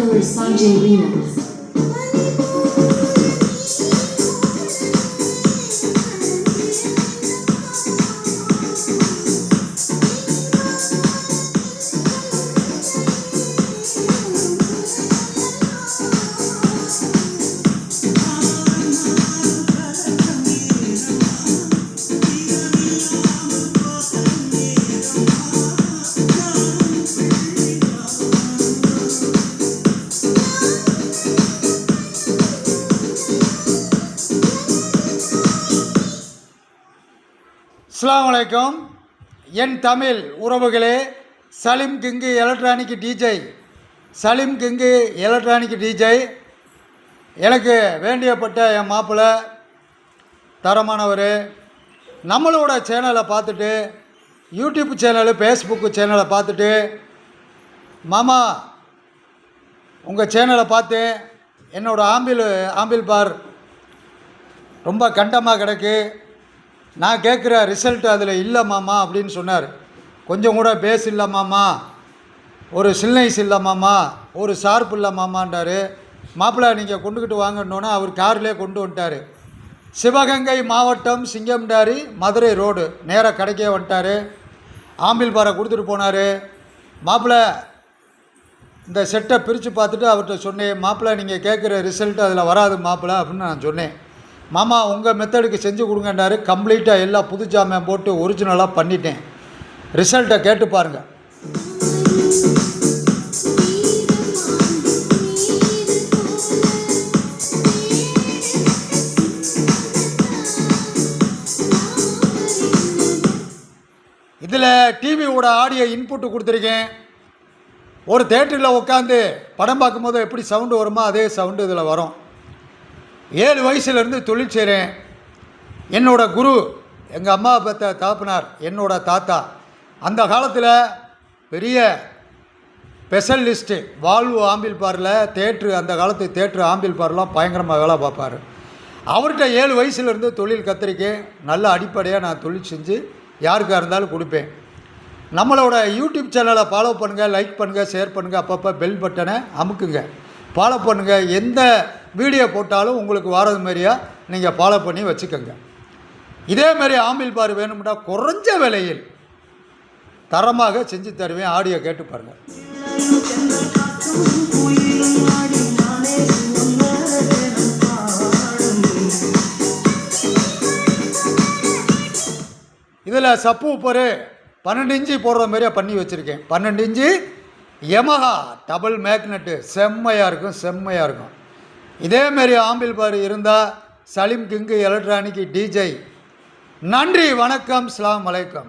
Killer Sanjay Remix. அஸ்ஸலாமு அலைக்கும். என் தமிழ் உறவுகளே, Salim king electronic DJ, Salim king electronic DJ. எனக்கு வேண்டியப்பட்ட என் மாப்பிள்ளை தரமானவர். நம்மளோட சேனலை பார்த்துட்டு, யூடியூப் சேனலு ஃபேஸ்புக்கு சேனலை பார்த்துட்டு, மாமா உங்கள் சேனலை பார்த்து என்னோடய ஆம்பிள் பார் ரொம்ப கண்டமாக கிடக்கு, நான் கேட்குற ரிசல்ட் அதில் இல்லை மாமா அப்படின்னு சொன்னார். கொஞ்சம் கூட பேஸ் இல்லை மாமா, ஒரு சில்னைஸ் இல்லை மாமா, ஒரு ஷார்ப் இல்லை மாமான்றார். மாப்பிள்ளை நீங்கள் கொண்டுக்கிட்டு வாங்கன்னோன்னே அவர் கார்லேயே கொண்டு வந்துட்டார். சிவகங்கை மாவட்டம் சிங்கம்டாரி மதுரை ரோடு நேராக கடைக்கே வந்துட்டார். ஆம்பிள் பாரை கொடுத்துட்டு போனார். மாப்பிள்ளை இந்த செட்டை பிரித்து பார்த்துட்டு அவர்கிட்ட சொன்னேன், மாப்பிள்ளை நீங்கள் கேட்குற ரிசல்ட் அதில் வராது மாப்பிள்ளை அப்படின்னு நான் சொன்னேன். மாமா உங்கள் மெத்தடுக்கு செஞ்சு கொடுங்கன்னாரு. கம்ப்ளீட்டாக எல்லாம் புது ஜாமான் போட்டு ஒரிஜினலாக பண்ணிட்டேன். ரிசல்ட்டை கேட்டு பாருங்கள். இதில் டிவியோட ஆடியோ இன்புட்டு கொடுத்துருக்கேன். ஒரு தேட்டரில் உட்காந்து படம் பார்க்கும்போது எப்படி சவுண்டு வருமோ அதே சவுண்டு இதில் வரும். 7 வயசுலேருந்து தொழில் செய்கிறேன். என்னோடய குரு எங்கள் அம்மா பெற்ற தாப்பினார், என்னோடய தாத்தா. அந்த காலத்தில் பெரிய ஸ்பெஷலிஸ்ட்டு வால்வு ஆம்பிள் பாரில் தேட்ரு, அந்த காலத்து தேட்ரு ஆம்பிள் பாரெலாம் பயங்கரமாக வேலை பார்ப்பார். அவர்கிட்ட 7 வயசுலேருந்து தொழில் கற்றுருக்கேன். நல்ல அடிப்படையாக நான் தொழில் செஞ்சு யாருக்காக இருந்தாலும் கொடுப்பேன். நம்மளோட யூடியூப் சேனலை ஃபாலோ பண்ணுங்கள், லைக் பண்ணுங்கள், ஷேர் பண்ணுங்கள், அப்பப்போ பெல் பட்டனை அமுக்குங்க, ஃபாலோ பண்ணுங்கள். எந்த வீடியோ போட்டாலும் உங்களுக்கு வாரது மாதிரியா நீங்கள் ஃபாலோ பண்ணி வச்சுக்கோங்க. இதேமாரி ஆம்பிள் பார் வேணும்னா குறைஞ்ச விலையில் தரமாக செஞ்சு தருவேன். ஆடியோ கேட்டு பாருங்கள். இதில் சப்பு உப்பரு 12 இன்ச்சு போடுற மாதிரியா பண்ணி வச்சுருக்கேன். 12 இன்ச்சு யமஹா டபுள் மேக்னெட்டு செம்மையாக இருக்கும். இதேமாரி ஆம்பிள் பார் இருந்தால் சலீம் கிங்கு எலக்ட்ரானிக் டிஜே. நன்றி, வணக்கம், அஸ்ஸலாமு அலைக்கும்.